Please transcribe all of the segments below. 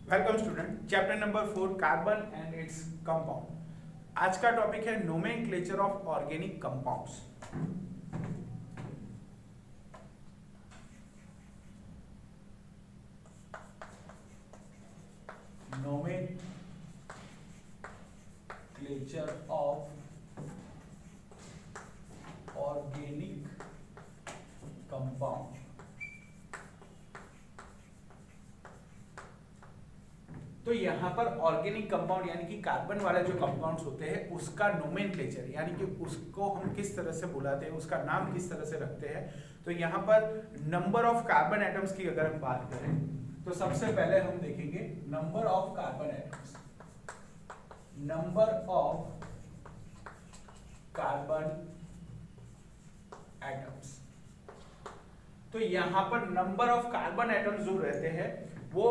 Welcome student, chapter number 4 carbon and its compound. आज का topic है nomenclature of organic compounds. Nomenclature of organic compound. तो यहाँ पर ऑर्गेनिक कंपाउंड यानी कि कार्बन वाले जो कंपाउंड्स होते हैं उसका नोमेनक्लेचर यानी कि उसको हम किस तरह से बुलाते हैं, उसका नाम किस तरह से रखते हैं। तो यहाँ पर नंबर ऑफ कार्बन एटम्स की अगर हम बात करें तो सबसे पहले हम देखेंगे number of carbon atoms. Number of carbon atoms, तो यहाँ पर नंबर ऑफ कार्बन एटम्स जो रहते हैं वो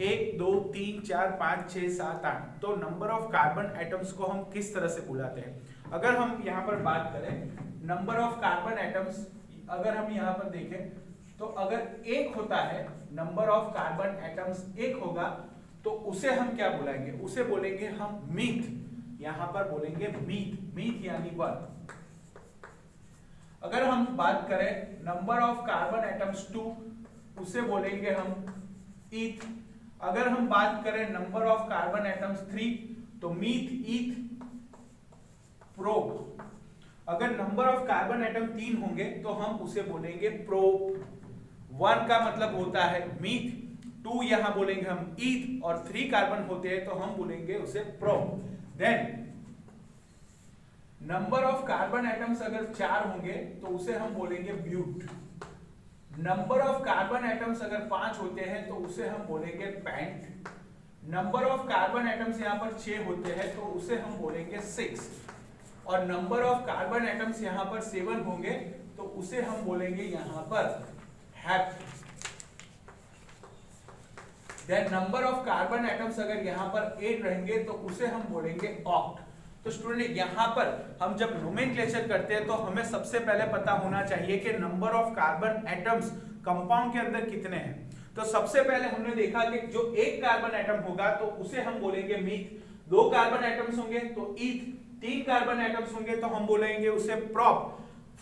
1 2 3 4 5 6 7 8। तो नंबर ऑफ कार्बन एटम्स को हम किस तरह से बुलाते हैं, अगर हम यहाँ पर बात करें नंबर ऑफ कार्बन एटम्स, अगर हम यहाँ पर देखें तो अगर एक होता है नंबर ऑफ कार्बन एटम्स एक होगा तो उसे हम क्या बुलाएंगे, उसे बोलेंगे हम मीथ। यहाँ पर बोलेंगे मीथ, मीथ यानी 1। अगर हम बात करें नंबर ऑफ कार्बन एटम्स 2 उसे बोलेंगे हम ईथ। अगर हम बात करें नंबर ऑफ कार्बन एटम्स 3 तो मीथ, ईथ, प्रोप। अगर नंबर ऑफ कार्बन एटम 3 होंगे तो हम उसे बोलेंगे प्रोप। 1 का मतलब होता है मीथ, 2 यहां बोलेंगे हम ईथ और 3 कार्बन होते हैं तो हम बोलेंगे उसे prop. Then number of carbon atoms अगर 4 होंगे तो उसे हम बोलेंगे but. Number of carbon atoms अगर 5 होते हैं तो उसे हम बोलेंगे pent. Number of carbon atoms यहाँ पर 6 होते हैं तो उसे हम बोलेंगे 6। और नंबर ऑफ कार्बन एटम्स यहाँ पर 7 होंगे तो उसे हम बोलेंगे यहाँ पर hept. Then number of carbon atoms अगर यहाँ पर 8 रहेंगे तो उसे हम बोलेंगे ऑक्ट। तो स्टूडेंट यहाँ पर हम जब नोमेनक्लेचर करते हैं तो हमें सबसे पहले पता होना चाहिए कि number of carbon atoms compound के अंदर कितने हैं। तो सबसे पहले हमने देखा कि जो एक कार्बन एटम होगा तो उसे हम बोलेंगे मीथ, 2 कार्बन एटम्स होंगे तो ईथ, 3 कार्बन एटम्स होंगे तो हम बोलेंगे उसे प्रोप,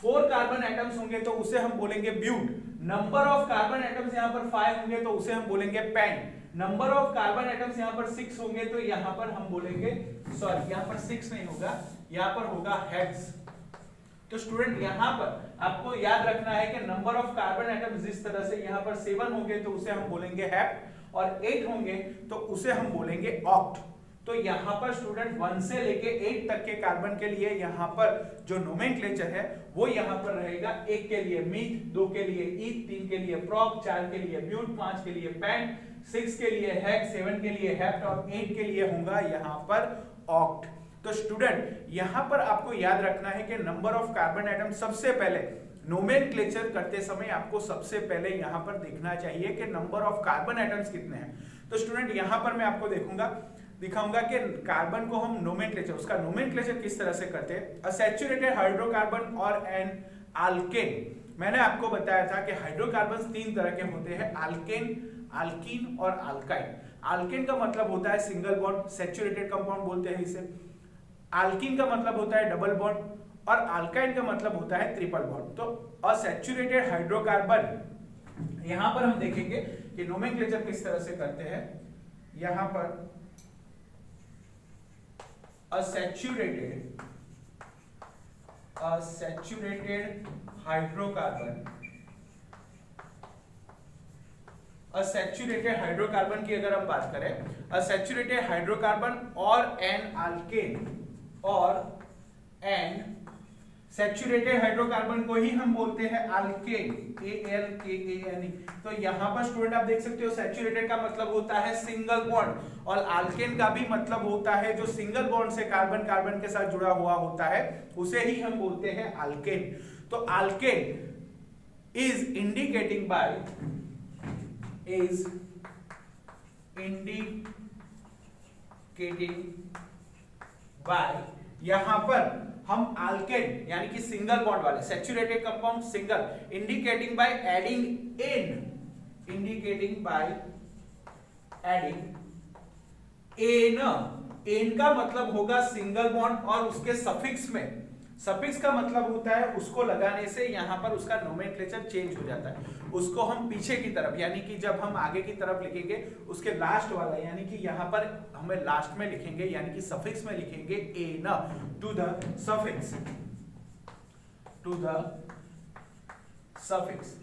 4 कार्बन एटम्स होंगे तो उसे हम बोलेंगे but. Number of carbon atoms यहाँ पर 5 होंगे तो उसे हम बोलेंगे pent. Number of carbon atoms यहाँ पर 6 होंगे तो यहाँ पर हम बोलेंगे, सॉरी यहाँ पर 6 नहीं होगा, यहाँ पर होगा हेक्स। तो स्टूडेंट यहाँ पर आपको याद रखना है कि नंबर ऑफ कार्बन एटम्स जिस तरह से यहाँ पर 7 होंगे तो उसे हम बोलेंगे हेप्ट और 8 होंगे तो उसे हम बोलेंगे ऑक्ट। तो यहाँ पर स्टूडेंट 1 से लेके 8 तक के कार्बन के लिए यहाँ पर जो नोमेनक्लेचर है वो यहाँ पर रहेगा। 1 के लिए मीथ, 2 के लिए ईथ, 3 के लिए प्रोप, 4 के लिए ब्यूट, 5 के लिए पेंट, 6 के लिए हेक्स, 7 के लिए हेप्ट और 8 के लिए होगा यहाँ पर ऑक्ट। तो स्टूडेंट यहाँ पर आपको याद रखना है कि नंबर ऑफ कार्बन एटम सबसे पहले नोमेनक्लेचर करते समय आपको सबसे पहले यहाँ पर देखना चाहिए कि नंबर ऑफ कार्बन एटम्स कितने हैं। तो स्टूडेंट यहाँ पर मैं आपको दिखाऊंगा कि कार्बन को हम नोमेनक्लेचर, उसका नोमेनक्लेचर किस तरह से करते हैं। अ सैचुरेटेड हाइड्रोकार्बन और एन अल्केन। मैंने आपको बताया था कि हाइड्रोकार्बन 3 तरह के होते हैं, अल्केन, अल्कीन और अल्काइन। अल्केन का मतलब होता है सिंगल बॉन्ड, सैचुरेटेड कंपाउंड बोलते हैं इसे। अल्कीन का मतलब होता है डबल बॉन्ड और अल्काइन का मतलब होता है ट्रिपल बॉन्ड। तो असेचुरेटेड हाइड्रोकार्बन, यहां पर हम देखेंगे कि नोमेनक्लेचर किस तरह से करते हैं। यहां पर असेचुरेटेड हाइड्रोकार्बन, असेचुरेटेड हाइड्रोकार्बन की अगर हम बात करें, असेचुरेटेड हाइड्रोकार्बन और एन अल्केन और एन सैचुरेटेड हाइड्रोकार्बन को ही हम बोलते हैं अल्केन, ALKANE। तो यहाँ पर स्टूडेंट आप देख सकते हो सैचुरेटेड का मतलब होता है सिंगल बॉन्ड और अल्केन का भी मतलब होता है जो सिंगल बॉन्ड से कार्बन कार्बन के साथ जुड़ा हुआ होता है उसे ही हम बोलते हैं अल्केन। तो अल्केन इज इंडिकेटिंग बाय यहां पर हम अल्केन यानी कि सिंगल बॉन्ड वाले saturated compound single indicating by adding ane, indicating by adding ane. Ane का मतलब होगा सिंगल बॉन्ड और उसके सफिक्स में, सफिक्स का मतलब होता है उसको लगाने से यहां पर उसका नोमेनक्लेचर चेंज हो जाता है। उसको हम पीछे की तरफ यानी कि जब हम आगे की तरफ लिखेंगे उसके लास्ट वाला यानी कि यहां पर हमें लास्ट में लिखेंगे यानी कि सफिक्स में लिखेंगे ane to the suffix, to the suffix.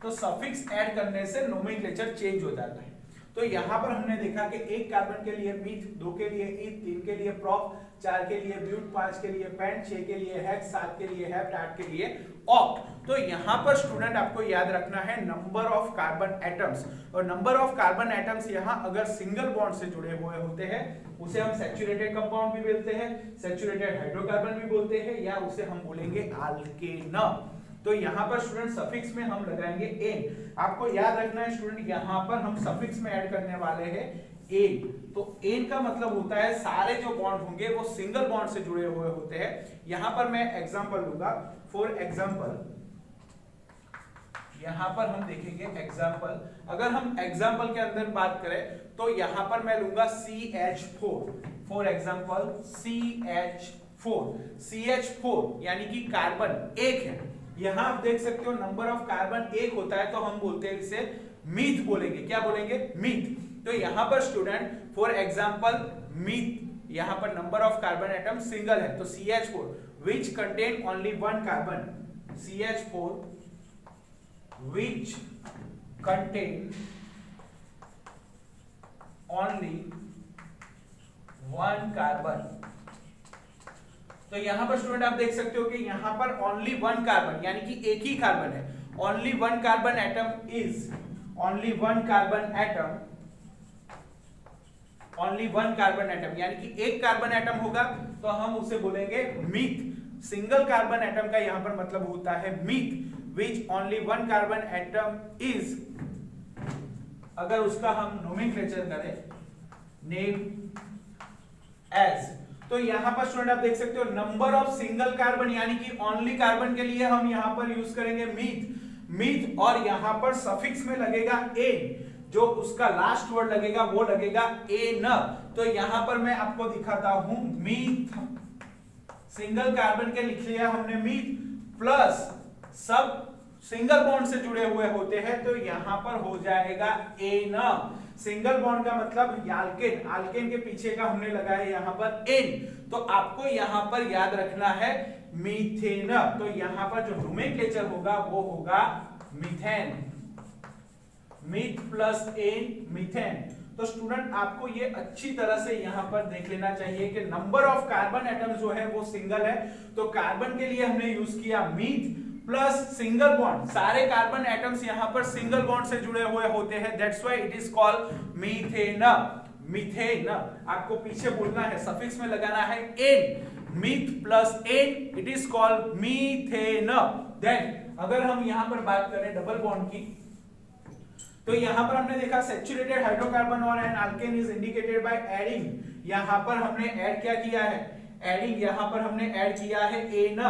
तो सफिक्स ऐड करने से नोमेनक्लेचर चेंज हो जाता है। तो यहां पर हमने देखा कि एक कार्बन के लिए मीथ, 2 के लिए ईथ, 3 के लिए प्रॉप, 4 के लिए ब्यूट, 5 के लिए पेंट, 6 के लिए हेक्स, 7 के लिए हेप्ट, 8 के लिए ऑक्ट। तो यहां पर स्टूडेंट आपको याद रखना है नंबर ऑफ कार्बन एटम्स, और नंबर ऑफ कार्बन एटम्स यहां अगर सिंगल बॉन्ड से जुड़े हुए होते हैं उसे हम सैचुरेटेड कंपाउंड भी बोलते हैं, सैचुरेटेड हाइड्रोकार्बन भी बोलते हैं, या उसे हम बोलेंगे अल्केन। तो यहां पर स्टूडेंट सफिक्स में हम लगाएंगे एन। आपको याद रखना है स्टूडेंट यहां पर हम सफिक्स में ऐड करने वाले हैं एन। तो एन का मतलब होता है सारे जो बॉन्ड होंगे वो सिंगल बॉन्ड से जुड़े हुए होते हैं। यहां पर मैं एग्जांपल लूंगा, फॉर एग्जांपल यहां पर हम देखेंगे एग्जांपल, अगर हम एग्जांपल के अंदर बात करें तो यहां पर मैं लूंगा CH4, for example CH4। CH4 यानी कि कार्बन एक है। यहां आप देख सकते हो नंबर ऑफ कार्बन एक होता है तो हम बोलते हैं इसे मीथ बोलेंगे। क्या बोलेंगे? मीथ। तो यहां पर स्टूडेंट फॉर एग्जांपल मीथ, यहां पर number of carbon atom single है तो CH4 which contain only one carbon, CH4 which contain only one carbon। तो यहां पर स्टूडेंट आप देख सकते हो कि यहां पर ओनली वन कार्बन यानी कि एक ही कार्बन है। Only one carbon atom is, only one carbon atom, only one carbon atom यानी कि एक कार्बन एटम होगा तो हम उसे बोलेंगे मीथ। सिंगल कार्बन एटम का यहां पर मतलब होता है myth. Which only one carbon atom is, अगर उसका हम नोमेनक्लेचर करें नेम एज, तो यहां पर स्टूडेंट आप देख सकते हो नंबर ऑफ सिंगल कार्बन यानी कि ओनली कार्बन के लिए हम यहां पर यूज करेंगे मीथ, मीथ, और यहां पर सफिक्स में लगेगा एन, जो उसका लास्ट वर्ड लगेगा वो लगेगा एन। तो यहां पर मैं आपको दिखाता हूं मीथ, सिंगल कार्बन के लिख लिया हमने मीथ, प्लस सब सिंगल बॉन्ड से जुड़े हुए होते हैं तो यहां पर हो जाएगा एन। सिंगल बॉन्ड का मतलब एल्केन, एल्केन के पीछे का हमने लगाया यहां पर एन। तो आपको यहां पर याद रखना है मीथेन। तो यहां पर जो नोमेनक्लेचर होगा वो होगा methane, meth plus ane methane. तो स्टूडेंट आपको ये अच्छी तरह से यहां पर देख लेना चाहिए कि नंबर ऑफ कार्बन एटम जो है वो सिंगल है। तो कार्बन के लिए हमने यूज किया मीथ प्लस सिंगल बॉन्ड, सारे कार्बन एटम्स यहां पर सिंगल बॉन्ड से जुड़े हुए होते हैं, that's why it is called methane. Methane आपको पीछे बोलना है, सफिक्स में लगाना है ane, meth plus ane, it is called methane. Then अगर हम यहां पर बात करें डबल बॉन्ड की, तो यहां पर हमने देखा सैचुरेटेड हाइड्रोकार्बन और an alkane is indicated by adding. यहां पर हमने ऐड क्या किया है? एडिंग। यहां पर हमने ऐड किया है एन,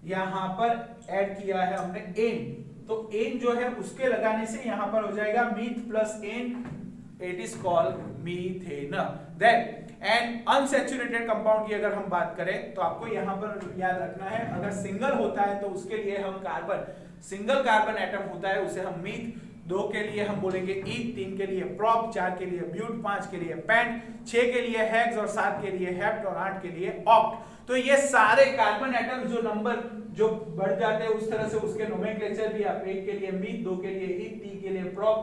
यहां पर ऐड किया है हमने एन। तो एन जो है उसके लगाने से यहां पर हो जाएगा meth plus ane, it is called methane. Then and unsaturated compound की अगर हम बात करें तो आपको यहां पर याद रखना है अगर सिंगल होता है तो उसके लिए हम कार्बन, सिंगल कार्बन एटम होता है उसे हम मीथ, 2 के लिए हम बोलेंगे ईथ, 3 के लिए प्रॉप, 4 के लिए ब्यूट, 5 के लिए पेंट, 6 के लिए हेक्स और 7 के लिए हेप्ट और 8 के लिए ऑक्ट। तो ये सारे कार्बन एटम जो नंबर जो बढ़ जाते हैं उस तरह से उसके नोमेनक्लेचर भी आप 1 के लिए मीथ, 2 के लिए ईथ, 3 के लिए प्रॉप,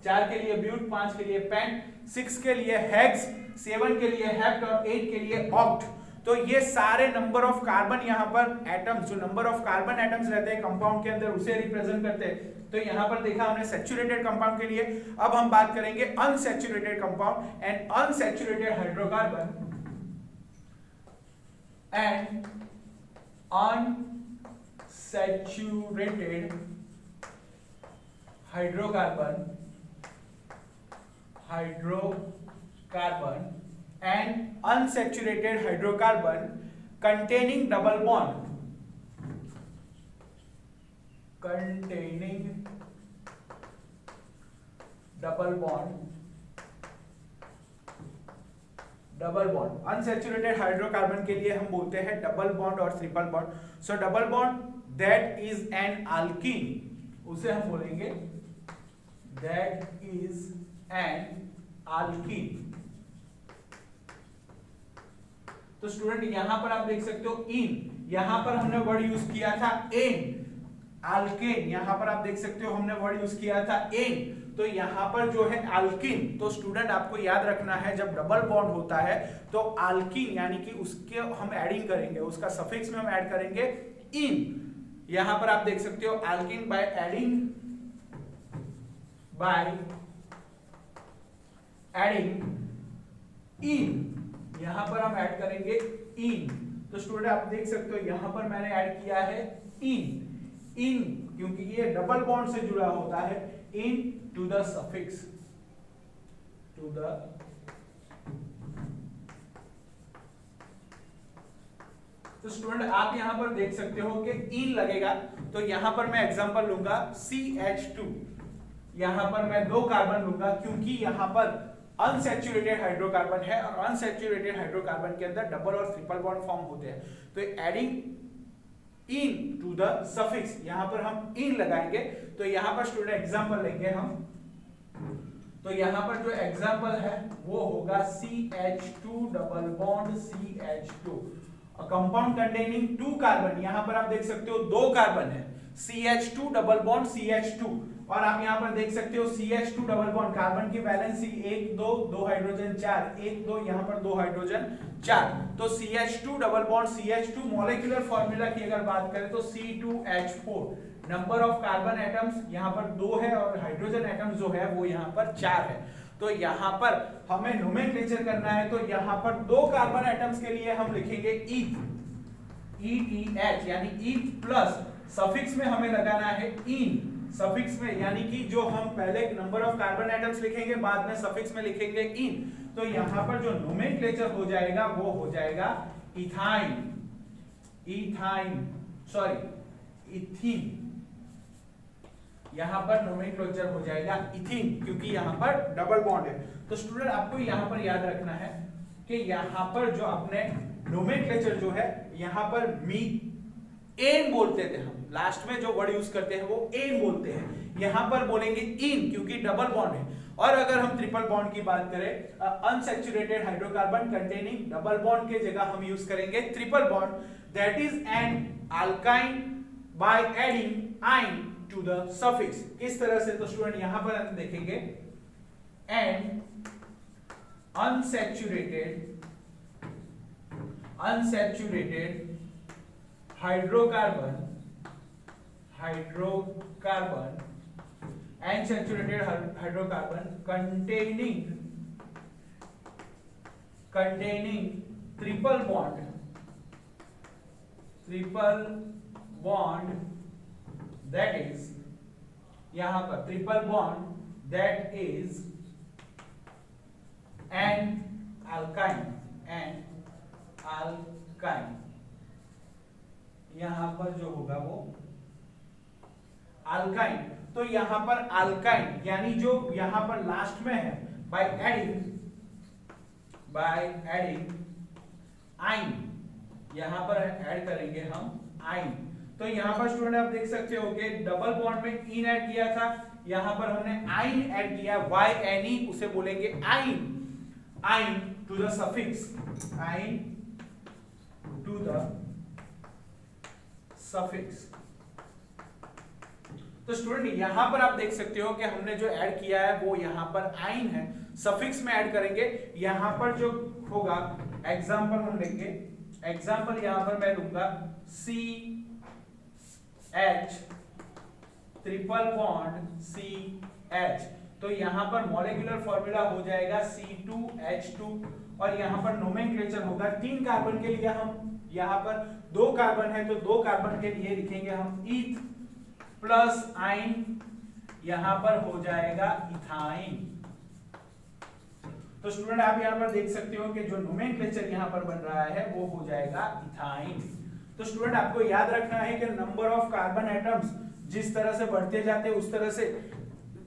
4 के लिए ब्यूट, 5 के लिए पेंट, 6 के लिए हेक्स, 7 के लिए हेप्ट और 8 के लिए ऑक्ट। तो ये सारे नंबर ऑफ कार्बन यहाँ पर एटम्स, जो नंबर ऑफ कार्बन एटम्स रहते हैं कंपाउंड के अंदर उसे रिप्रेजेंट करते हैं। तो यहाँ पर देखा हमने सैचुरेटेड कंपाउंड के लिए। अब हम बात करेंगे unsaturated compound and unsaturated hydrocarbon and unsaturated hydrocarbon and unsaturated hydrocarbon containing double bond double bond. Unsaturated hydrocarbon के लिए हम बोलते हैं डबल बॉन्ड और triple bond. So double bond that is an alkyne, उसे हम बोलेंगे दैट इज एन अल्कीन। तो स्टूडेंट यहां पर आप देख सकते हो इन, यहां पर हमने वर्ड यूज किया था एन, अल्केन, यहां पर आप देख सकते हो हमने वर्ड यूज किया था एन, तो यहां पर जो है अल्किन। तो स्टूडेंट आपको याद रखना है जब डबल बॉन्ड होता है तो अल्किन यानी कि उसके हम एडिंग करेंगे, उसका सफिक्स में हम ऐड करेंगे इन। यहां पर आप देख सकते हो अल्किन बाय एडिंग इन, यहां पर हम ऐड करेंगे इन। तो स्टूडेंट आप देख सकते हो यहां पर मैंने ऐड किया है इन क्योंकि ये डबल बॉन्ड से जुड़ा होता है, into the suffix, to the तो स्टूडेंट आप यहां पर देख सकते हो कि इन लगेगा, तो यहां पर मैं एग्जांपल लूंगा CH2, यहां पर मैं 2 कार्बन लूंगा क्योंकि यहां पर अनसैचुरेटेड हाइड्रोकार्बन है और अनसैचुरेटेड हाइड्रोकार्बन के अंदर डबल और ट्रिपल बॉन्ड फॉर्म होते हैं। तो adding into the suffix, यहां पर हम इन लगाएंगे। तो यहां पर स्टूडेंट एग्जांपल लेंगे हम, तो यहां पर जो एग्जांपल है वो होगा CH2 double bond CH2, compound containing 2 carbon. यहां पर आप देख सकते हो 2 कार्बन है, CH2 डबल बॉन्ड CH2, और आप यहां पर देख सकते हो CH2 डबल बॉन्ड, कार्बन की वैलेंसी 1 2 2 हाइड्रोजन 4, 1 2, यहां पर 2 हाइड्रोजन 4। तो CH2 double bond CH2 molecular formula की अगर बात करें तो C2H4, number of carbon atoms यहां पर 2 है और हाइड्रोजन एटम्स जो है वो यहां पर 4 है। तो यहां पर हमें नोमेनक्लेचर करना है, तो यहां पर 2 कार्बन एटम्स के लिए हम लिखेंगे ETH यानी E प्लस, सफिक्स में हमें लगाना है इन, सफिक्स में यानी कि जो हम पहले नंबर ऑफ कार्बन एटम्स लिखेंगे बाद में सफिक्स में लिखेंगे इन। तो यहां पर जो नोमेनक्लेचर हो जाएगा वो हो जाएगा इथीन, यहां पर नोमेनक्लेचर हो जाएगा इथीन क्योंकि यहां पर डबल बॉन्ड है। तो स्टूडेंट आपको यहां पर याद रखना है कि यहां पर जो अपने नोमेनक्लेचर जो है यहां पर एन बोलते थे हम, लास्ट में जो वर्ड यूज करते हैं वो एन बोलते हैं, यहां पर बोलेंगे इन क्योंकि डबल बॉन्ड है। और अगर हम ट्रिपल बॉन्ड की बात करें, unsaturated hydrocarbon containing double bond के जगह हम यूज करेंगे triple bond, that is an alkyne by adding आइन टू द सफिक्स। किस तरह से, तो स्टूडेंट यहां पर हम देखेंगे N unsaturated hydrocarbon unsaturated hydrocarbon containing triple bond that is, यहां पर triple bond that is an alkyne, यहां पर जो होगा वो अल्काइन। तो यहां पर अल्काइन यानी जो यहां पर लास्ट में है बाय एडिंग आइन, यहां पर ऐड करेंगे हम आइन। तो यहां पर स्टूडेंट आप देख सकते हो कि डबल बॉन्ड में इन ऐड किया था, यहां पर हमने आइन ऐड किया YNE, उसे बोलेंगे आइन टू द सफिक्स, आइन टू द सफिक्स। तो स्टूडेंट यहां पर आप देख सकते हो कि हमने जो ऐड किया है वो यहां पर आइन है, सफिक्स में ऐड करेंगे। यहां पर जो होगा एग्जांपल हम लेंगे, एग्जांपल यहां पर मैं लूंगा CH ट्रिपल बॉन्ड CH, तो यहां पर मॉलिक्यूलर फार्मूला हो जाएगा C2H2 और यहां पर नोमेनक्लेचर होगा 3 कार्बन के लिए हम, यहां पर 2 कार्बन है तो 2 कार्बन के लिए लिखेंगे हम ईथ प्लस आइन, यहां पर हो जाएगा इथाइन। तो स्टूडेंट आप यहां पर देख सकते हो कि जो नोमेनक्लेचर यहां पर बन रहा है वो हो जाएगा इथाइन। तो स्टूडेंट आपको याद रखना है कि नंबर ऑफ कार्बन एटम्स जिस तरह से बढ़ते जाते हैं उस तरह से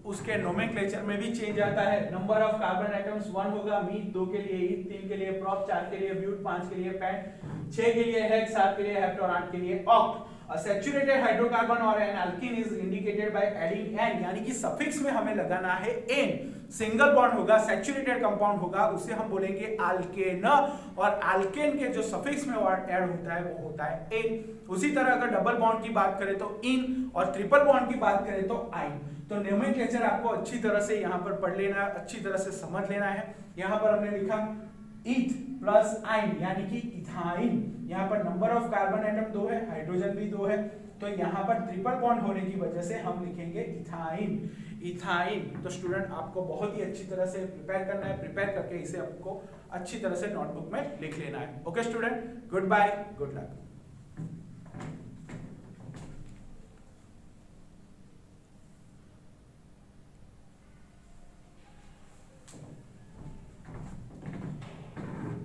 उसके नोमेनक्लेचर में भी चेंज आता है। नंबर ऑफ कार्बन एटम्स 1 होगा मीथ, 2 के लिए ईथ, 3 के लिए प्रोप, 4 के लिए ब्यूट, 5 के लिए पैंट, 6 के लिए हेक्स, 7 के लिए हेप्ट और 8 के लिए oct. A saturated hydrocarbon or an alkene is indicated by adding n, यानी कि सफिक्स में हमें लगाना है n। सिंगल बॉन्ड होगा, सैचुरेटेड कंपाउंड होगा, उसे हम बोलेंगे अल्केन, और अल्केन के जो सफिक्स में ऐड होता है वो होता है n। उसी तरह अगर डबल बॉन्ड की बात करें तो इन, और ट्रिपल बॉन्ड की बात करें तो आइन। तो नोमेनक्लेचर आपको अच्छी तरह से यहाँ पर पढ़ लेना है, अच्छी तरह से समझ लेना है। यहाँ पर हमने लिखा ईथ प्लस आइन यानी कि इथाइन। यहाँ पर नंबर ऑफ कार्बन एटम 2 है, हाइड्रोजन भी 2 है, तो यहाँ पर ट्रिपल बॉन्ड होने की वजह से हम लिखेंगे इथाइन। इथाइन। तो स्टूडेंट आपको बहुत ही अच्छी तरह से प्रिपेयर करना है, प्रिपेयर करके इसे आपको अच्छी तरह से नोटबुक में लिख लेना है। Okay student, good bye, good luck.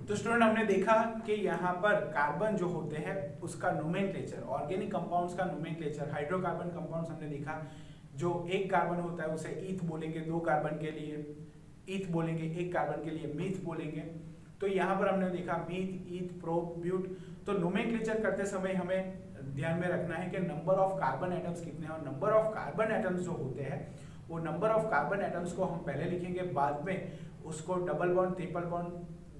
तो स्टूडेंट हमने देखा कि यहाँ पर कार्बन जो होते हैं उसका नोमेनक्लेचर, ऑर्गेनिक कंपाउंड्स का नोमेनक्लेचर, हाइड्रोकार्बन कंपाउंड्स हमने देखा, जो एक कार्बन होता है उसे ईथ बोलेंगे, 2 कार्बन के लिए ईथ बोलेंगे, 1 कार्बन के लिए मीथ बोलेंगे। तो यहाँ पर हमने देखा मीथ, ईथ, प्रोप, ब्यूट। तो नोमेनक्लेचर करते समय हमें ध्यान में रखना है कि नंबर ऑफ कार्बन एटम्स कितने हैं, और नंबर ऑफ कार्बन एटम्स जो होते हैं वो नंबर ऑफ कार्बन एटम्स को हम पहले लिखेंगे, बाद में उसको डबल बॉन्ड, ट्रिपल बॉन्ड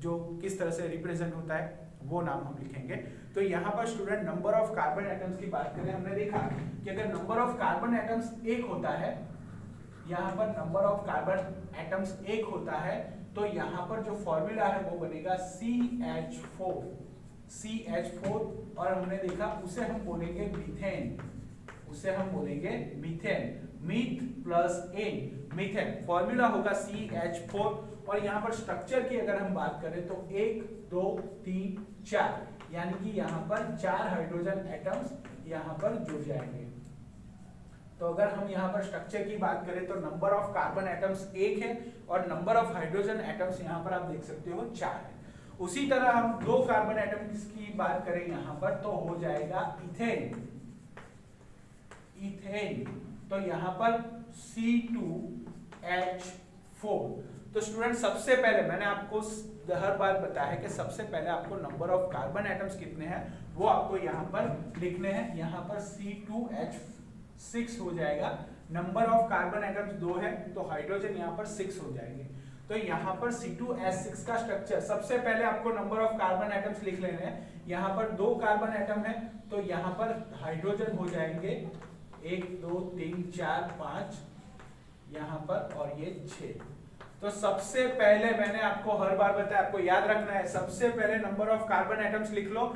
जो किस तरह से रिप्रेजेंट होता है वो नाम हम लिखेंगे। तो यहाँ पर student number of carbon atoms की बात करें, हमने देखा कि अगर नंबर ऑफ कार्बन एटम्स 1 होता है, यहाँ पर नंबर ऑफ कार्बन एटम्स 1 होता है, तो यहाँ पर जो फॉर्मूला है वो बनेगा CH4, CH4, और हमने देखा उसे हम बोलेंगे मीथेन, उसे हम बोलेंगे methane, meth plus ane, methane. Formula होगा CH4। और यहाँ पर स्ट्रक्चर की अगर हम बात करें तो 1 2 3 4, यानी कि यहाँ पर 4 हाइड्रोजन एटम्स यहाँ पर जुड़ जाएंगे। तो अगर हम यहाँ पर स्ट्रक्चर की बात करें तो नंबर ऑफ कार्बन एटम्स 1 है, और नंबर ऑफ हाइड्रोजन एटम्स यहाँ पर आप देख सकते हो 4 है। उसी तरह हम 2 कार्बन एटम्स की बात करें यहाँ पर तो हो जाएगा इथेन, इथेन। तो यहाँ पर C2H4। तो स्टूडेंट सबसे पहले मैंने आपको हर बार बताया है कि सबसे पहले आपको नंबर ऑफ कार्बन एटम्स कितने हैं वो आपको यहाँ पर लिखने हैं। यहाँ पर C2H6 हो जाएगा, नंबर ऑफ कार्बन एटम्स 2 है तो हाइड्रोजन यहाँ पर 6 हो जाएंगे। तो यहाँ पर C2H6 का स्ट्रक्चर, सबसे पहले आपको नंबर ऑफ कार्बन एटम्स लिख लेने हैं। यहाँ पर 2 कार्बन एटम है तो यहाँ पर हाइड्रोजन हो जाएंगे 1 2 3 4 5 यहाँ पर, और ये 6। तो सबसे पहले मैंने आपको हर बार बताया, आपको याद रखना है, सबसे पहले नंबर ऑफ कार्बन एटम्स लिख लो,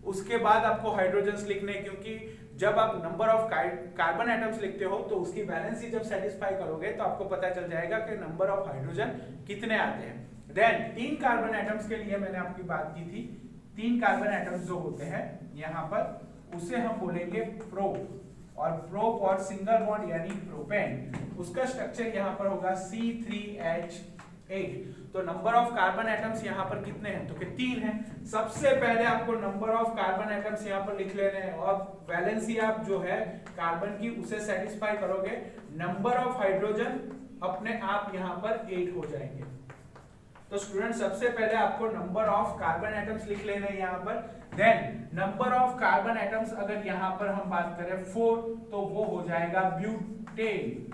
उसके बाद आपको हाइड्रोजन्स लिखने, क्योंकि जब आप नंबर ऑफ कार्बन एटम्स लिखते हो तो उसकी वैलेंसी जब सेटिस्फाई करोगे तो आपको पता चल जाएगा कि नंबर ऑफ हाइड्रोजन कितने आते हैं। देन 3 कार्बन एटम्स के लिए मैंने आपकी बात की थी, 3 कार्बन एटम्स जो होते हैं यहाँ पर उसे हम बोलेंगे प्रोप, और प्रोप और सिंगल बॉन्ड यानी प्रोपेन, उसका स्ट्रक्चर यहाँ पर होगा C3H8। तो नंबर ऑफ कार्बन एटम्स यहाँ पर कितने हैं तो कि 3 हैं। सबसे पहले आपको नंबर ऑफ कार्बन एटम्स यहाँ पर लिख लेने हैं, और वैलेंसी आप जो है कार्बन की उसे सेटिस्फाई करोगे, नंबर ऑफ हाइड्रोजन अपने आप यहाँ पर 8 हो जाएंगे। तो स्टूडेंट सबसे पहले आपको नंबर ऑफ कार्बन एटम्स लिख लेना है यहाँ पर। Then number of carbon atoms अगर यहाँ पर हम बात करें 4 तो वो हो जाएगा ब्यूटेन।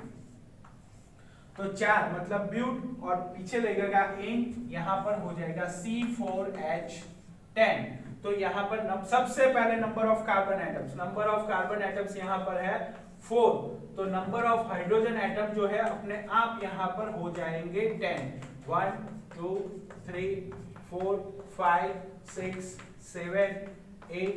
तो 4 मतलब ब्यूट, और पीछे लगेगा एन, यहाँ पर हो जाएगा C4H10। तो यहाँ पर सबसे पहले number of carbon atoms, number of carbon atoms यहाँ पर है 4, तो नंबर ऑफ हाइड्रोजन एटम जो है अपने आप यहाँ पर हो जाएंगे 10। 1 2 3 4 5 6 7 8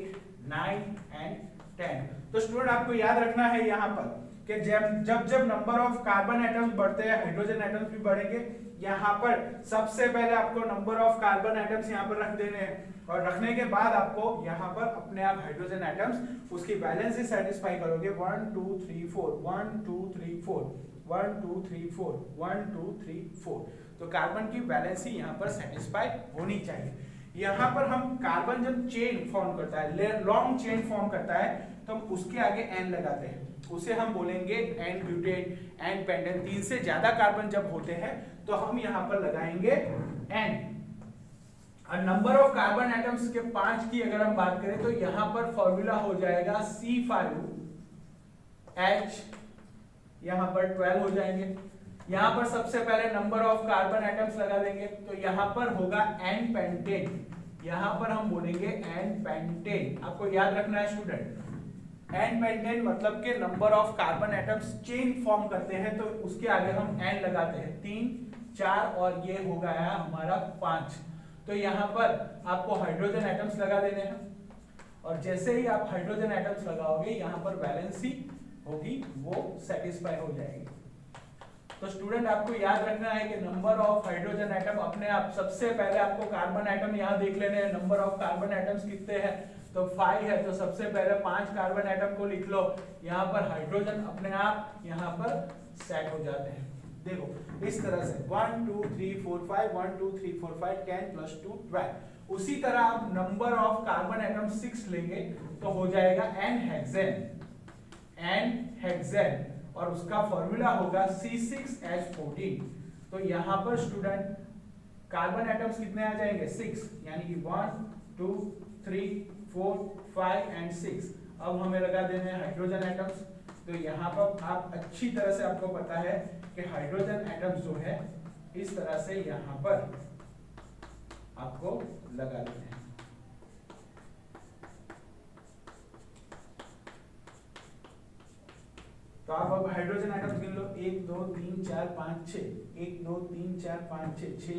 9 एंड 10। तो स्टूडेंट आपको याद रखना है यहाँ पर कि जब नंबर ऑफ कार्बन एटम्स बढ़ते हैं हाइड्रोजन एटम्स भी बढ़ेंगे। यहाँ पर सबसे पहले आपको नंबर ऑफ कार्बन एटम्स यहाँ पर रख देने हैं, और रखने के बाद आपको यहाँ पर अपने आप हाइड्रोजन एटम्स उसकी बैलेंस सेटिस्फाई करोगे। 1 2 3 4 1 2 3 4 1 2 3 4 1 2 3 4। तो कार्बन की बैलेंसी यहाँ पर सेटिस्फाई होनी चाहिए। यहाँ पर हम कार्बन जब चेन फॉर्म करता है, लॉन्ग चेन फॉर्म करता है, तो हम उसके आगे n लगाते हैं। उसे हम बोलेंगे एन ब्यूटेन, एन पेंटेन। 3 से ज्यादा कार्बन जब होते हैं तो हम यहाँ पर लगाएंगे एन। और नंबर ऑफ कार्बन एटम्स के 5 की अगर हम बात करें तो यहाँ पर फॉर्मूला हो जाएगा C5H, यहाँ पर 12 हो जाएंगे। यहाँ पर सबसे पहले नंबर ऑफ कार्बन एटम्स लगा देंगे तो यहाँ पर होगा एन पेंटेन, यहाँ पर हम बोलेंगे एन पेंटेन। आपको याद रखना है स्टूडेंट, एन पेंटेन मतलब के number of carbon atoms chain form करते हैं तो उसके आगे हम एन लगाते हैं। 3, 4 और ये हो गया हमारा 5। तो यहाँ पर आपको हाइड्रोजन एटम्स लगा देने हैं और जैसे ही आप हाइड्रोजन एटम्स लगाओगे यहाँ पर वैलेंसी होगी वो सेटिस्फाई हो जाएगी। तो स्टूडेंट आपको याद रखना है कि नंबर ऑफ हाइड्रोजन एटम अपने आप सबसे पहले आपको कार्बन एटम यहाँ देख लेने हैं। नंबर ऑफ कार्बन एटम्स कितने हैं तो 5 है, तो सबसे पहले 5 कार्बन एटम को लिख लो। यहाँ पर हाइड्रोजन अपने आप यहाँ पर सेट हो जाते हैं। देखो इस तरह से 1 2 3 4 5 1 2 3 4 5 10 + 2 12। उसी तरह आप नंबर ऑफ कार्बन एटम 6 लेंगे तो हो जाएगा एन हेक्सेन, एन हेक्सेन, और उसका फॉर्मूला होगा C6H14। तो यहाँ पर स्टूडेंट कार्बन एटम्स कितने आ जाएंगे 6, यानी कि 1 2 3 4 5 एंड 6। अब हमें लगा देने हैं हाइड्रोजन एटम्स। तो यहाँ पर आप अच्छी तरह से आपको पता है कि हाइड्रोजन एटम्स जो है इस तरह से यहाँ पर आपको लगा देते हैं। तो आप अब हाइड्रोजन एटम्स गिन लो 1 2 3 4 5 6, 1 2 3 4 5 6, 6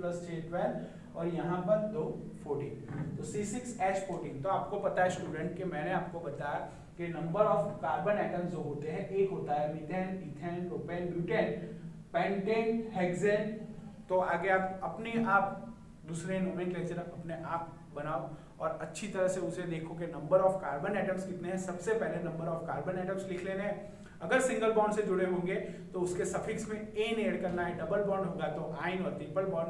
+ 6 12 और यहाँ पर 2 14। तो C6H14। तो आपको पता है स्टूडेंट कि मैंने आपको बताया कि नंबर ऑफ कार्बन एटम्स जो होते हैं एक होता है methane, ethane, propane, butane, pentane, hexane. तो आगे आप अपने आप दूसरे नोमेनक्लेचर अपने आप बनाओ और अच्छी तरह से उसे देखो कि नंबर ऑफ कार्बन एटम्स कितने हैं। सबसे पहले नंबर ऑफ कार्बन एटम्स लिख लेने हैं। अगर सिंगल बॉन्ड से जुड़े होंगे तो उसके सफिक्स में एन ऐड करना है। डबल बॉन्ड होगा तो आइन, और ट्रिपल बॉन्ड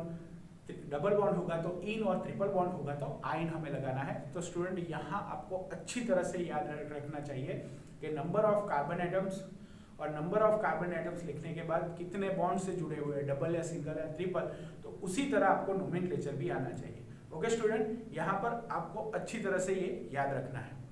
डबल बॉन्ड होगा तो इन, और ट्रिपल बॉन्ड होगा तो आइन हमें लगाना है। तो स्टूडेंट यहाँ आपको अच्छी तरह से याद रखना चाहिए कि नंबर ऑफ कार्बन एटम्स और नंबर ऑफ कार्बन एटम्स लिखने के बाद कितने बॉन्ड से जुड़े हुए हैं, डबल या सिंगल या ट्रिपल। तो उसी तरह आपको नोमेनक्लेचर भी आना चाहिए। ओके स्टूडेंट, यहाँ पर आपको अच्छी तरह से ये याद रखना है।